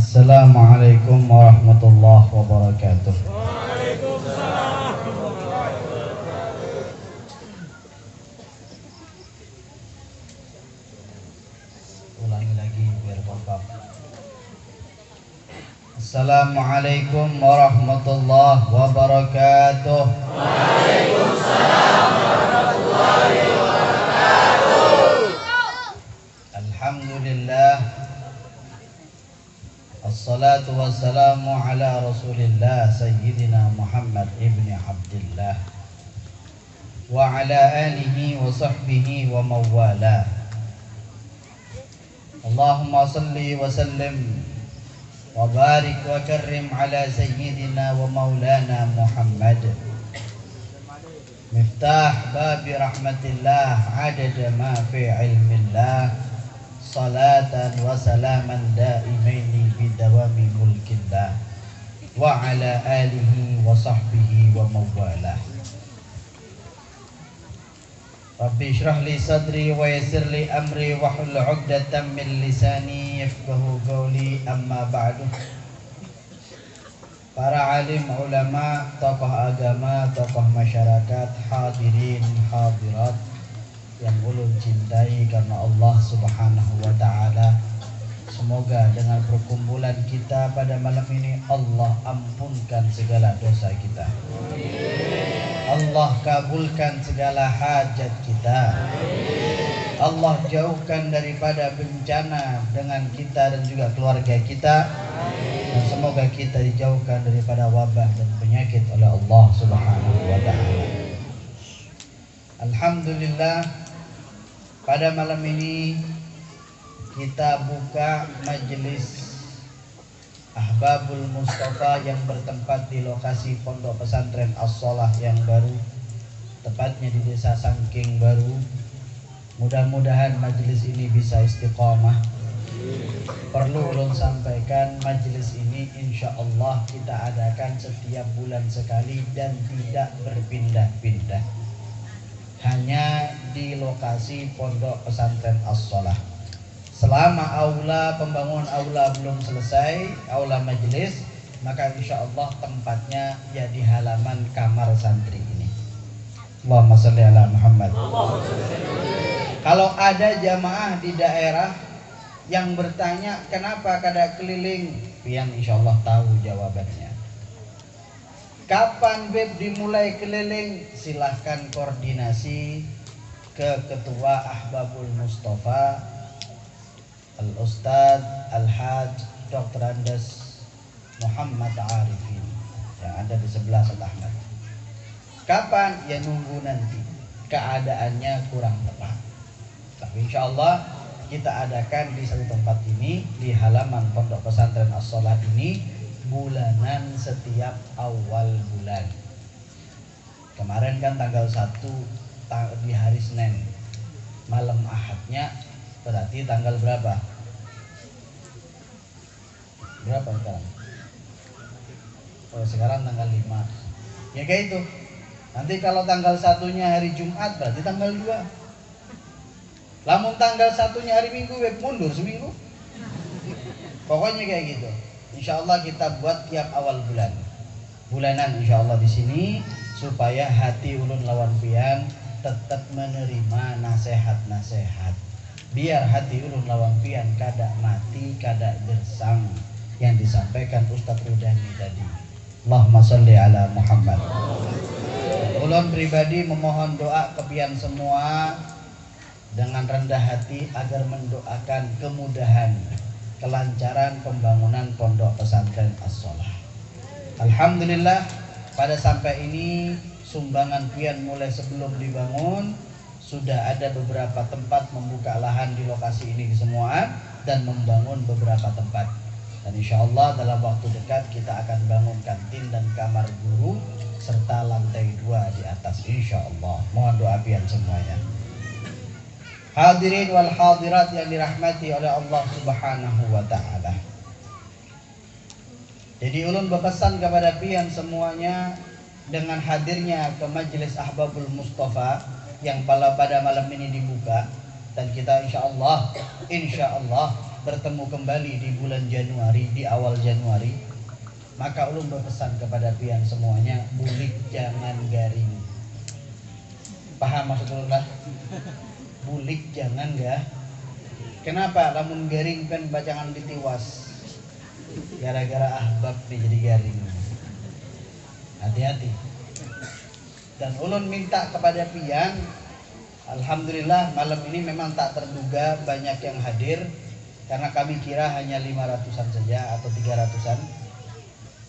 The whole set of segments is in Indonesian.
Assalamualaikum warahmatullahi wabarakatuh. Waalaikumsalam. Ulangi lagi biar kompak. Assalamualaikum warahmatullahi wabarakatuh. Waalaikumsalam warahmatullahi wabarakatuh. Alhamdulillah. Assalatu wassalamu ala Rasulillah Sayyidina Muhammad ibni Abdillah wa ala alihi wa sahbihi wa mawala. Allahumma salli wa sallim wa barik wa karrim ala Sayyidina wa maulana Muhammad miftah babi rahmatillah adada ma fi ilmillah salatan wa salaman daimaini bidawami mulkillah wa ala alihi wa sahbihi wa mawalah. Rabbi shrah li sadri wa yassir li amri wa hlul 'uqdatam min lisani yafqahu qawli, amma ba'du. Para alim ulama, tokoh agama, tokoh masyarakat, hadirin hadirat yang ulun cintai karena Allah Subhanahu wa ta'ala, semoga dengan perkumpulan kita pada malam ini Allah ampunkan segala dosa kita. Allah kabulkan segala hajat kita. Allah jauhkan daripada bencana dengan kita dan juga keluarga kita. Dan semoga kita dijauhkan daripada wabah dan penyakit oleh Allah Subhanahu wa ta'ala. Alhamdulillah, pada malam ini kita buka majelis Ahbabul Mustafa yang bertempat di lokasi Pondok Pesantren As-Shalah yang baru, tepatnya di Desa Sangking Baru. Mudah-mudahan majelis ini bisa istiqamah. Perlu ulun sampaikan, majelis ini insya Allah kita adakan setiap bulan sekali dan tidak berpindah-pindah, hanya di lokasi Pondok Pesantren As-Shalah. Selama pembangunan aula belum selesai, aula majelis, maka insya Allah tempatnya ya di halaman kamar santri ini. Allahumma sholli ala Muhammad. Kalau ada jamaah di daerah yang bertanya kenapa kada keliling, pian insya Allah tahu jawabannya. Kapan beb dimulai keliling? Silahkan koordinasi ke Ketua Ahbabul Mustafa Al-Ustadz Al-Haj Dr. Andes Muhammad Arifin yang ada di sebelah Ustadz Ahmad. Kapan? Ya nunggu nanti keadaannya kurang tepat. Tapi insya Allah kita adakan di satu tempat ini, di halaman Pondok Pesantren As-Shalah ini, bulanan setiap awal bulan. Kemarin kan tanggal 1 di hari Senin, malam Ahadnya, berarti tanggal berapa? Berapa sekarang? Oh, sekarang tanggal 5. Ya kayak itu. Nanti kalau tanggal 1-nya hari Jumat berarti tanggal 2. Lamun tanggal 1-nya hari Minggu, mundur seminggu. Pokoknya kayak gitu. Insya Allah kita buat tiap awal bulan, bulanan insya Allah di sini, supaya hati ulun lawan pian tetap menerima nasihat-nasihat. Biar hati ulun lawan pian kada mati, kada gersang yang disampaikan Ustadz Rudani tadi. Allahumma sholli ala Muhammad. Ulun pribadi memohon doa ke pian semua dengan rendah hati agar mendoakan kemudahan, kelancaran pembangunan Pondok Pesantren As-Shalah. Alhamdulillah, pada sampai ini sumbangan pian mulai sebelum dibangun sudah ada beberapa tempat membuka lahan di lokasi ini semua dan membangun beberapa tempat. Dan insya Allah dalam waktu dekat kita akan bangun kantin dan kamar guru serta lantai 2 di atas insya Allah. Mohon doa pian semuanya. Hadirin wal hadirat yang dirahmati oleh Allah Subhanahu wa ta'ala. Jadi ulun berpesan kepada pian semuanya dengan hadirnya ke majelis Ahbabul Mustafa yang pada malam ini dibuka, dan kita insya Allah bertemu kembali di bulan Januari, di awal Januari, maka ulun berpesan kepada pian semuanya, bulik jangan garing. Paham maksud ulun lah? Bulik jangan ya. Kenapa? Lamun garing kan bacangan ditiwas. Gara-gara ahbab nih jadi garing. Hati-hati. Dan ulun minta kepada pian, alhamdulillah malam ini memang tak terduga banyak yang hadir, karena kami kira hanya 500-an saja atau 300-an.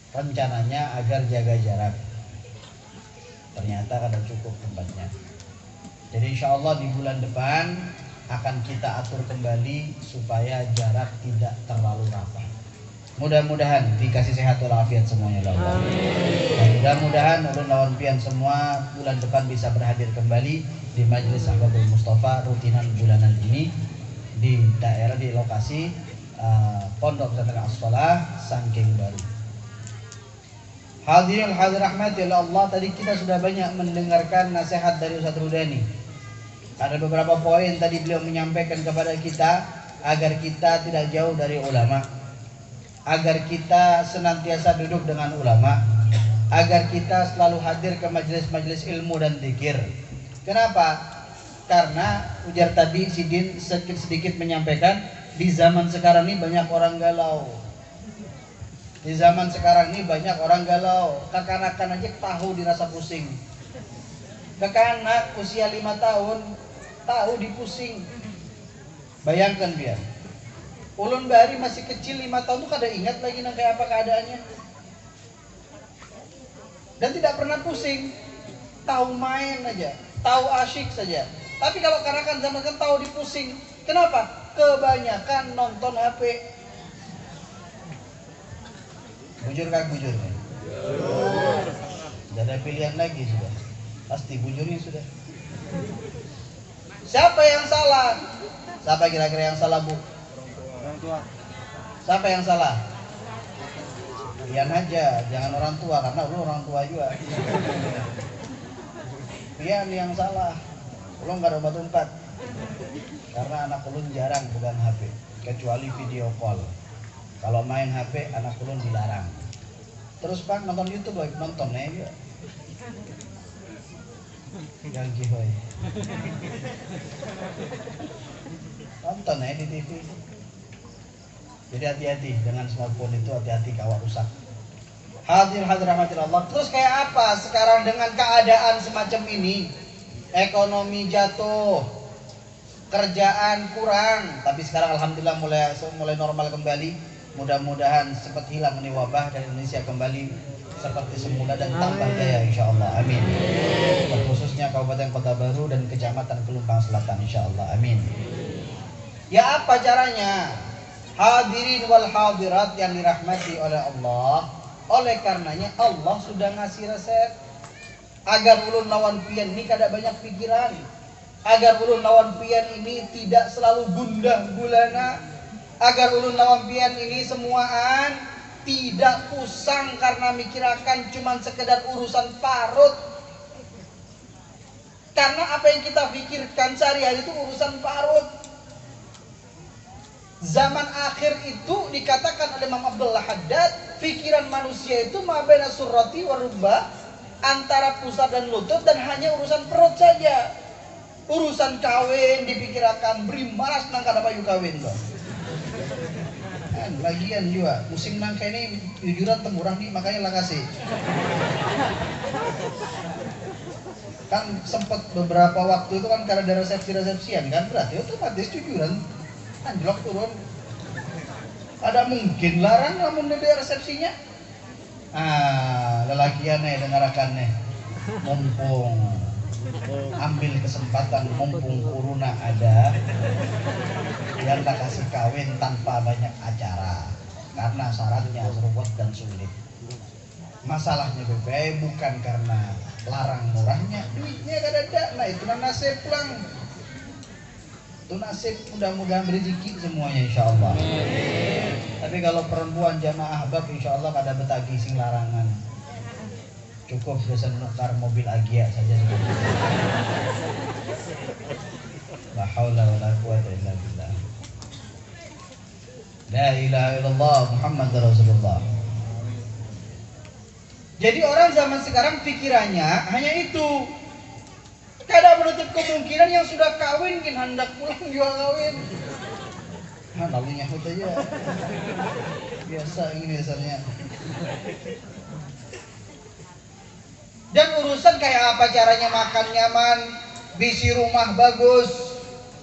Rencananya agar jaga jarak. Ternyata kada cukup tempatnya. Jadi insya Allah di bulan depan akan kita atur kembali supaya jarak tidak terlalu rapat. Mudah-mudahan dikasih sehat walafiat semuanya Allah. Mudah-mudahan ulun lawan pian semua bulan depan bisa berhadir kembali di Majelis Ahbabul Mustafa rutinan bulanan ini di daerah, di lokasi Pondok Pesantren As-Shalah Sangking Baru. Hadirin hadir rahmati Allah, tadi kita sudah banyak mendengarkan nasihat dari Ustaz Rudani. Ada beberapa poin tadi beliau menyampaikan kepada kita agar kita tidak jauh dari ulama, agar kita senantiasa duduk dengan ulama, agar kita selalu hadir ke majelis-majelis ilmu dan zikir. Kenapa? Karena ujar tadi Sidin sedikit menyampaikan, di zaman sekarang ini banyak orang galau. Di zaman sekarang ini banyak orang galau. Kekanakan aja tahu dirasa pusing. Kekanak usia 5 tahun tahu dipusing. Bayangkan biar ulun bari masih kecil 5 tahun tuh kada ingat lagi nang kayak apa keadaannya. Dan tidak pernah pusing. Tahu main aja, tahu asyik saja. Tapi kalau kanakan zaman kan tahu dipusing. Kenapa? Kebanyakan nonton HP. Bujur kan bujur kan? Tidak ada pilihan lagi sudah. Pasti bujurnya sudah. Siapa yang salah? Siapa kira-kira yang salah, Bu? Orang tua. Siapa yang salah? Pian aja, jangan orang tua, karena lu orang tua juga. Pian yang salah. Lu nggak ada obat umpat. Karena anak ulun jarang pegang HP, kecuali video call. Kalau main HP anak ulun dilarang. Terus Pak nonton YouTube boy, nonton ya. Ganggi boy. Nonton ya di TV. Jadi hati-hati dengan smartphone itu, hati-hati kawat rusak. Hadir rahmatillah. Terus kayak apa sekarang dengan keadaan semacam ini? Ekonomi jatuh, kerjaan kurang, tapi sekarang alhamdulillah mulai normal kembali. Mudah-mudahan cepat hilang nih wabah dan Indonesia kembali seperti semula dan tambah jaya insyaallah. Amin. Khususnya Kabupaten Kota Baru dan Kecamatan Kelumpang Selatan insyaallah. Amin. Ya apa caranya? Hadirin wal hadirat yang dirahmati oleh Allah. Oleh karenanya Allah sudah ngasih resep agar ulun lawan pian ini kada banyak pikiran, agar ulun lawan pian ini tidak selalu gundah gulana, agar ulun lawan pian ini semuaan tidak pusang karena mikirakan cuman sekedar urusan parut. Karena apa yang kita pikirkan sehari-hari itu urusan parut. Zaman akhir itu dikatakan oleh Imam Abdullah Haddad, pikiran manusia itu mabena surrati warubba, antara pusat dan lutut, dan hanya urusan perut saja. Urusan kawin dipikirkan, beri malas nang kada payu kawin loh. Lagian juga musim nangka ini jujuran temurang nih, makanya lah kasih. Kan sempat beberapa waktu itu kan karena ada resepsian kan, berarti otomatis jujuran anjlok turun. Ada mungkin larang namun ada resepsinya. Lelakian nih dengarkan nih, mumpung ambil kesempatan, mumpung corona ada, yang tak kasih kawin tanpa banyak acara karena syaratnya seruput dan sulit. Masalahnya BPI bukan karena larang murahnya, duitnya gak ada. Nah itu nasib pulang. Itu nasib, mudah-mudahan rezeki semuanya insyaallah. Tapi kalau perempuan jamaah ahbab insyaallah kada betagi sing larangan. Cukup bisa nukar mobil Agia saja. La haula wala quwata illa billah. La ilaha illallah Muhammad Rasulullah. Jadi orang zaman sekarang pikirannya hanya itu. Kada menutup kemungkinan yang sudah kawin mungkin hendak pulang juga kawin. Lalu nyahut aja. Biasa ini dasarnya. Dan urusan kayak apa caranya makan nyaman, bisi rumah bagus,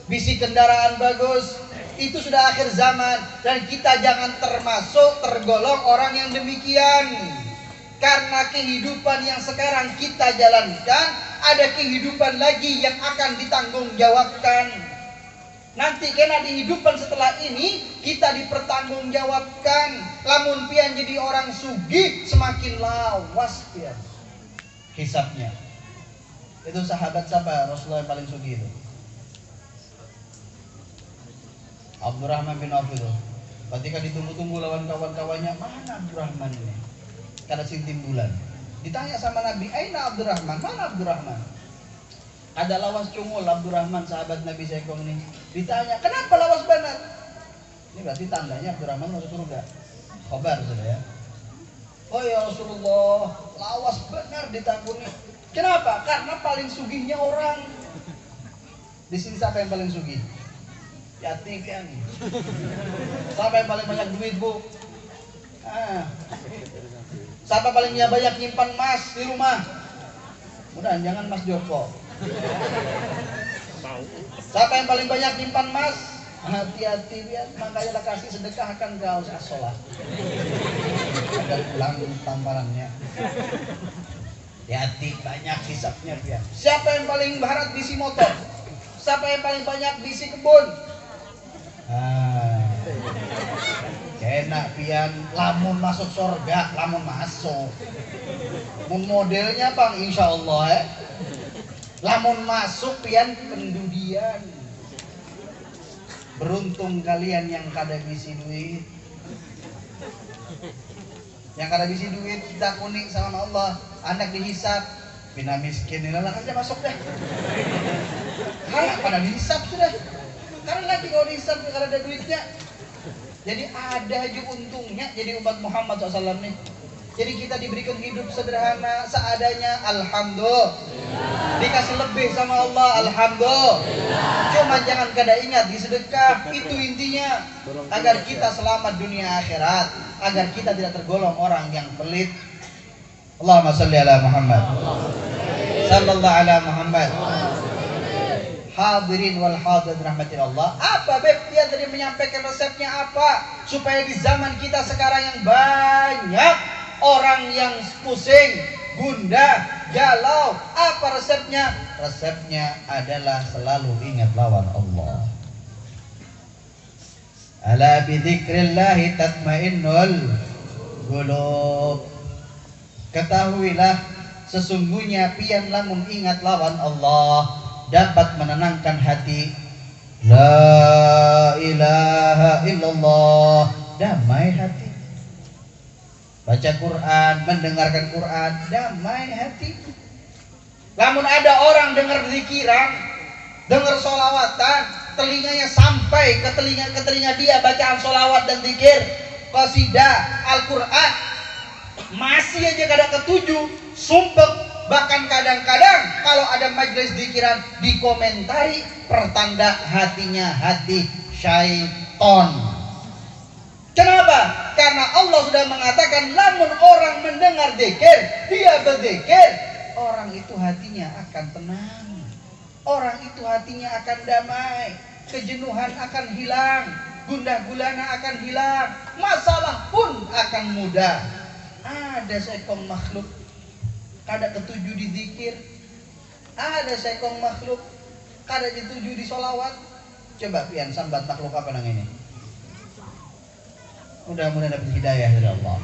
bisi kendaraan bagus, itu sudah akhir zaman. Dan kita jangan tergolong orang yang demikian. Karena kehidupan yang sekarang kita jalankan, ada kehidupan lagi yang akan ditanggungjawabkan. Nanti kena di kehidupan setelah ini kita dipertanggungjawabkan. Lamun pian jadi orang sugih, semakin lawas pian hisabnya. Itu sahabat siapa Rasulullah yang paling sugih itu? Abdurrahman bin Auf itu. Ketika ditunggu-tunggu lawan kawan-kawannya, mana Abdurrahman ini? Kada sing timbulan. Ditanya sama Nabi, "Aina Abdurrahman?" Mana Abdurrahman? Ada lawas cungul Abdurrahman sahabat Nabi sekong ini. Ditanya, "Kenapa lawas banget?" Ini berarti tandanya Abdurrahman masuk surga. Khabar sudah ya. "Oh ya Rasulullah, lawas benar ditakuni." Kenapa? Karena paling sugihnya orang. Di sini siapa yang paling sugih? Yatim kan. Siapa yang paling banyak duit, Bu? Siapa paling banyak nyimpan emas di rumah? Mudah jangan Mas Joko. Siapa yang paling banyak nyimpan emas? Hati-hati ya, makanya kasih sedekahkan kau as-sholat. Ada pulang tamparannya. Hati banyak hisapnya dia. Siapa yang paling barat bisi motor? Siapa yang paling banyak bisi kebun? Enak pian lamun masuk surga, lamun masuk. Mun modelnya Bang insyaallah lamun masuk pian pendudian. Beruntung kalian yang kada bisi duit. Yang kada bisi duit kita kuning sama Allah, anak dihisap. Bina miskin ini lah aja masuk deh. Pada dihisap sudah. Karena lagi kalau dihisap karena ada duitnya. Jadi ada aja untungnya jadi umat Muhammad SAW nih. Jadi kita diberikan hidup sederhana seadanya, alhamdulillah. Dikasih lebih sama Allah, alhamdulillah. Cuma jangan kada ingat di sedekah, itu intinya. Agar kita selamat dunia akhirat, agar kita tidak tergolong orang yang pelit. Allahumma salli ala Muhammad. Sallallahu ala Muhammad. Hadirin wal hadirat rahmatillah. Apa beb dia tadi menyampaikan resepnya apa supaya di zaman kita sekarang yang banyak orang yang pusing, gundah, galau, apa resepnya? Resepnya adalah selalu ingat lawan Allah. Ala bidzikrillah tatmainnul qulub. Ketahuilah sesungguhnya pian lamun ingat lawan Allah dapat menenangkan hati. La ilaha illallah, damai hati. Baca Quran, mendengarkan Quran, damai hati. Lamun ada orang dengar zikiran, dengar sholawatan, telinganya sampai ke telinga dia bacaan sholawat dan zikir, qasidah, Al-Quran, masih aja kada ketujuh, sumpek. Bahkan kadang-kadang kalau ada majelis zikiran dikomentari, pertanda hatinya hati syaiton. Kenapa? Karena Allah sudah mengatakan lamun orang mendengar zikir, dia berzikir, orang itu hatinya akan tenang. Orang itu hatinya akan damai, kejenuhan akan hilang, gundah gulana akan hilang, masalah pun akan mudah. Ada seekor makhluk kada ketujuh di zikir, ada seekor makhluk kada dituju di sholawat. Coba pian sambat makhluk apa nang ini? Mudah-mudahan dapat hidayah dari Allah.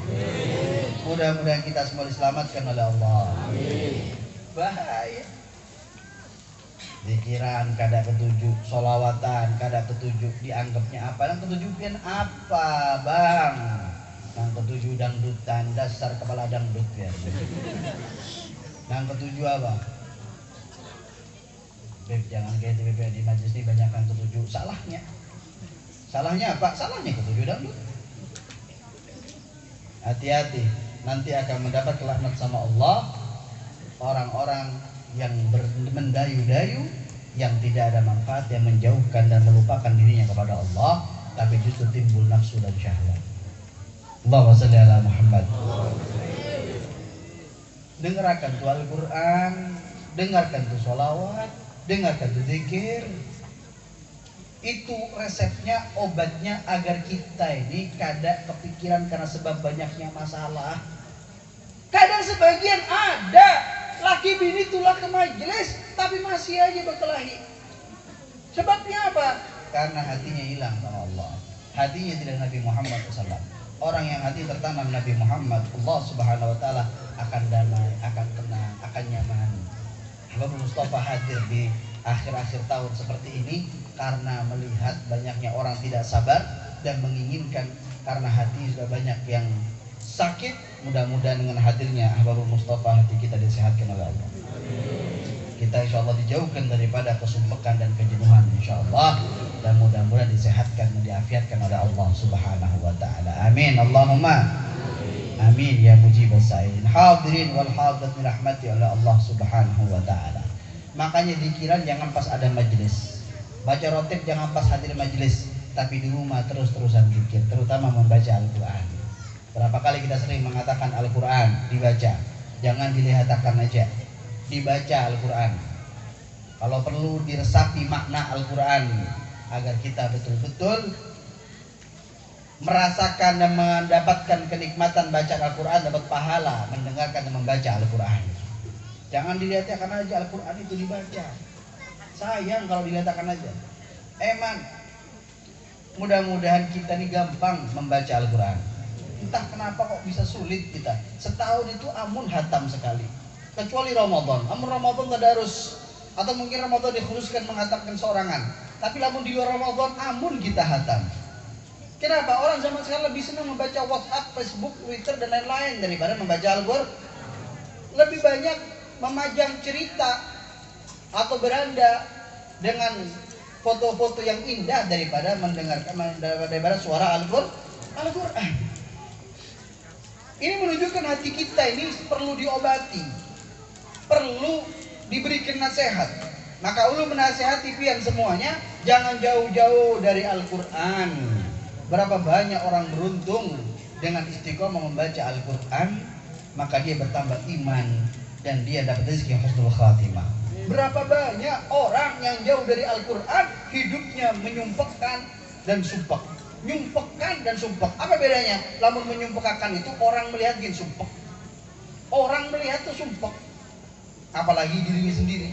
Mudah-mudahan kita semua diselamatkan oleh Allah. Bahaya. Zikiran kada ketujuh, sholawatan kada ketujuh, dianggapnya apa? Yang ketujuh pian apa, Bang? Yang ketujuh dangdutan, dasar kepala dangdut ya. Yang ketujuh apa? Beb, jangan kayak TPP di majelis ini banyak yang ketujuh. Salahnya Salahnya apa? Salahnya ketujuh dangdut. Hati-hati, nanti akan mendapat laknat sama Allah orang-orang yang mendayu-dayu, yang tidak ada manfaat, yang menjauhkan dan melupakan dirinya kepada Allah, tapi justru timbul nafsu dan syahwat. Allahumma shalli ala Muhammad. Dengarkan tuh Al-Quran, dengarkan tuh sholawat, dengarkan tuh zikir. Itu resepnya, obatnya agar kita ini kada kepikiran karena sebab banyaknya masalah. Kadang sebagian ada laki bini tulah ke majelis tapi masih aja berkelahi. Sebabnya apa? Karena hatinya hilang sama Allah. Hatinya tidak Nabi Muhammad SAW. Orang yang hati tertanam Nabi Muhammad, Allah Subhanahu Wa Taala akan damai, akan tenang, akan nyaman. Habib Mustafa hadir di akhir-akhir tahun seperti ini karena melihat banyaknya orang tidak sabar dan menginginkan, karena hati sudah banyak yang sakit. Mudah-mudahan dengan hadirnya Habib Mustafa hati kita disehatkan oleh Allah. Kita insya Allah dijauhkan daripada kesumpekan dan kejenuhan insya Allah, dan mudah-mudahan disehatkan dan diafiatkan oleh Allah Subhanahu Wa Taala. Amin. Allahumma amin ya mujibas sa'ilin. Hadirin wal hadirat dirahmati oleh Allah Subhanahu Wa Taala. Makanya zikiran jangan pas ada majelis, baca rotib jangan pas hadir majelis, tapi di rumah terus-terusan zikir, terutama membaca Al-Quran. Berapa kali kita sering mengatakan Al-Quran dibaca, jangan dilihatkan aja, dibaca Al-Quran. Kalau perlu diresapi makna Al-Quran agar kita betul-betul merasakan dan mendapatkan kenikmatan baca Al-Quran, dapat pahala mendengarkan dan membaca Al-Quran. Jangan dilihatkan aja Al-Quran itu dibaca. Sayang kalau dilihatkan aja. Eman, mudah-mudahan kita ini gampang membaca Al-Quran. Entah kenapa kok bisa sulit kita. Setahun itu amun hatam sekali. Kecuali Ramadan. Amun Ramadan tadarus, atau mungkin Ramadan dikhususkan mengatakan seorangan. Tapi lamun di luar Ramadan amun kita hatam. Kenapa? Orang zaman sekarang lebih senang membaca WhatsApp, Facebook, Twitter dan lain-lain daripada membaca Al-Quran. Lebih banyak memajang cerita atau beranda dengan foto-foto yang indah daripada mendengarkan daripada suara Al-Quran. Ini menunjukkan hati kita ini perlu diobati, perlu diberikan nasihat. Maka ulun menasihati pian semuanya, jangan jauh-jauh dari Al-Quran. Berapa banyak orang beruntung dengan istiqomah membaca Al-Quran, maka dia bertambah iman dan dia dapat rezeki husnul khatimah. Berapa banyak orang yang jauh dari Al-Quran, hidupnya menyumpekkan dan sumpek. Nyumpekkan dan sumpek. Apa bedanya? Lamun menyumpekkan itu orang melihat gin sumpek. Orang melihat tuh sumpek. Apalagi dirinya sendiri.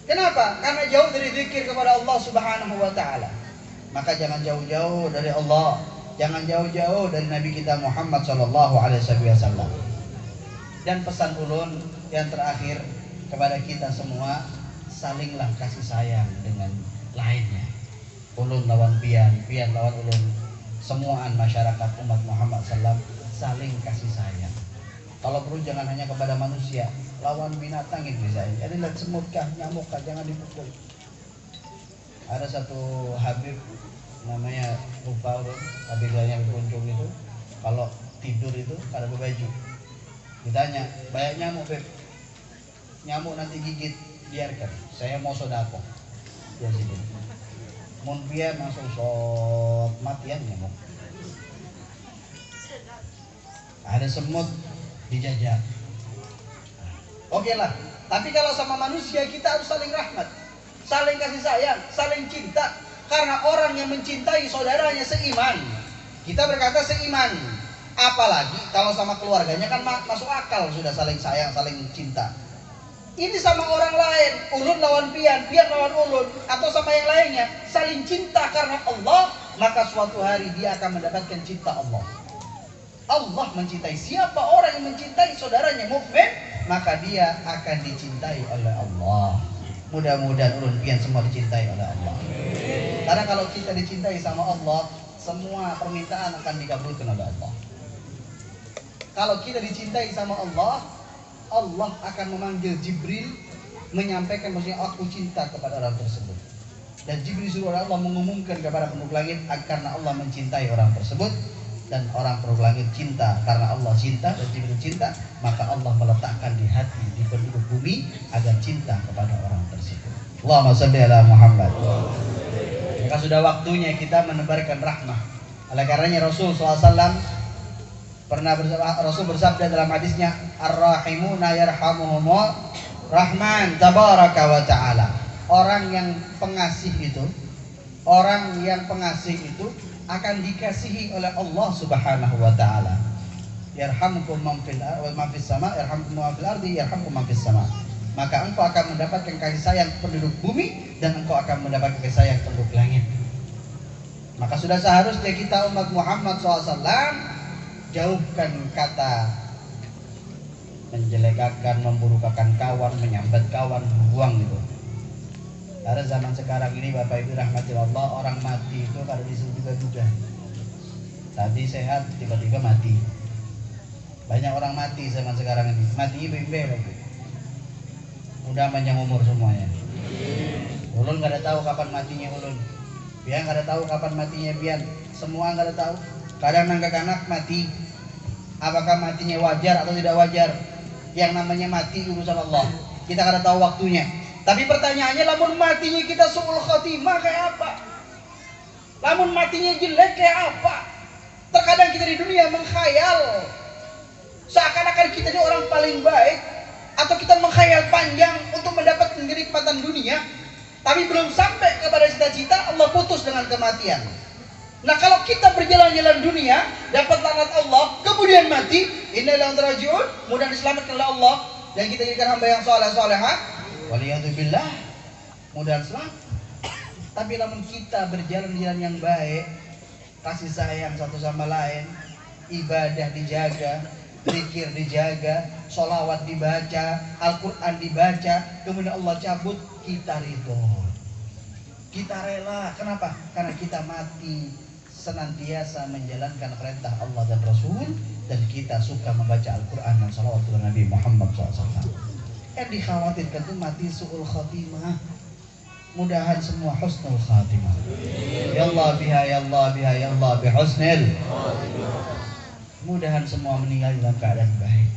Kenapa? Karena jauh dari zikir kepada Allah Subhanahu Wa Taala. Maka jangan jauh-jauh dari Allah, jangan jauh-jauh dari Nabi kita Muhammad Sallallahu Alaihi Wasallam. Dan pesan ulun yang terakhir kepada kita semua, salinglah kasih sayang dengan lainnya. Ulun lawan pian, pian lawan ulun, semuaan masyarakat umat Muhammad Sallam saling kasih sayang. Kalau perlu jangan hanya kepada manusia, lawan binatang itu misalnya. Jadi lihat semut kah, nyamuk kah, jangan dipukul. Ada satu Habib namanya lupa urut, Habibnya beruntung itu, kalau tidur itu ada berbaju. Ditanya, banyak nyamuk Beb? Nyamuk nanti gigit, biarkan. Saya mau sodako. Dia sini. Mun biar langsung sot matian nyamuk. Ada semut dijajah. Oke lah. Tapi kalau sama manusia kita harus saling rahmat, saling kasih sayang, saling cinta. Karena orang yang mencintai saudaranya seiman, kita berkata seiman. Apalagi kalau sama keluarganya kan masuk akal sudah saling sayang, saling cinta. Ini sama orang lain, ulun lawan pian, pian lawan ulun, atau sama yang lainnya, saling cinta karena Allah, maka suatu hari dia akan mendapatkan cinta Allah. Allah mencintai. Siapa orang yang mencintai saudaranya mukmin, maka dia akan dicintai oleh Allah. Mudah-mudahan ulun pian semua dicintai oleh Allah. Karena kalau kita dicintai sama Allah, semua permintaan akan dikabulkan oleh Allah. Kalau kita dicintai sama Allah, Allah akan memanggil Jibril menyampaikan maksudnya aku cinta kepada orang tersebut. Dan Jibril suruh Allah mengumumkan kepada penduduk langit karena Allah mencintai orang tersebut, dan orang penduduk langit cinta karena Allah cinta dan Jibril cinta, maka Allah meletakkan di hati di penduduk bumi agar cinta kepada orang tersebut. Allahumma shalli ala Muhammad. Maka sudah waktunya kita menebarkan rahmah. Oleh karenanya Rasul SAW Rasul bersabda dalam hadisnya, ar-rahimuna yarhamuhumur rahman tabaraka wa ta'ala. Orang yang pengasih itu akan dikasihi oleh Allah Subhanahu wa taala. Yarhamukum man fis sama, yarhamukum man fil ardi, yarhamukum man fis sama. Maka engkau akan mendapatkan kasih sayang penduduk bumi dan engkau akan mendapatkan kasih sayang penduduk langit. Maka sudah seharusnya kita umat Muhammad SAW jauhkan kata menjelekakan, memburukakan kawan, menyambat kawan, buang gitu. Karena zaman sekarang ini Bapak Ibu rahmatillah, orang mati itu kalau disuruh duga-duga. Tadi sehat, tiba-tiba mati. Banyak orang mati zaman sekarang ini. Mati ibu-ibu lagi. Udah panjang umur semuanya. Ulun gak ada tahu kapan matinya ulun. Biar gak ada tahu kapan matinya Bian. Semua gak ada tahu. Kadang nanggak anak mati. Apakah matinya wajar atau tidak wajar? Yang namanya mati urusan Allah. Kita gak ada tahu waktunya. Tapi pertanyaannya, lamun matinya kita su'ul khotimah kayak apa? Lamun matinya jelek kayak apa? Terkadang kita di dunia mengkhayal seakan-akan kita ini orang paling baik, atau kita mengkhayal panjang untuk mendapatkan kenikmatan dunia, tapi belum sampai kepada cita-cita, Allah putus dengan kematian. Nah, kalau kita berjalan-jalan dunia, dapat laknat Allah, kemudian mati, inna ilaihi raji'un, mudah diselamatkan oleh Allah, dan kita jadikan hamba yang saleh-salehah, waliyadzubillah, mudah selamat. Tapi namun kita berjalan-jalan yang baik, kasih sayang satu sama lain, ibadah dijaga, zikir dijaga, sholawat dibaca, Al-Quran dibaca, kemudian Allah cabut, kita ridho, kita rela. Kenapa? Karena kita mati senantiasa menjalankan perintah Allah dan Rasul, dan kita suka membaca Al-Quran dan sholawat kepada Nabi Muhammad SAW. Yang dikhawatirkan itu mati su'ul khatimah. Mudahan semua husnul khatimah. Ya Allah biha, ya Allah biha, ya Allah bihusnil. Mudahan semua meninggal dalam keadaan baik.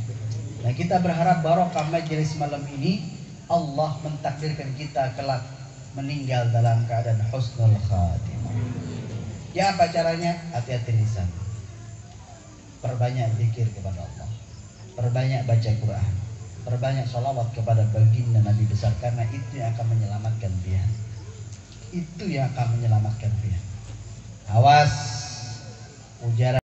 Nah, kita berharap barokah majelis malam ini, Allah mentakdirkan kita kelak meninggal dalam keadaan husnul khatimah. Ya, apa caranya? Hati-hati lisan. Perbanyak zikir kepada Allah. Perbanyak baca Quran. Perbanyak sholawat kepada baginda Nabi besar, karena itu yang akan menyelamatkan dia. Itu yang akan menyelamatkan dia. Awas ujaran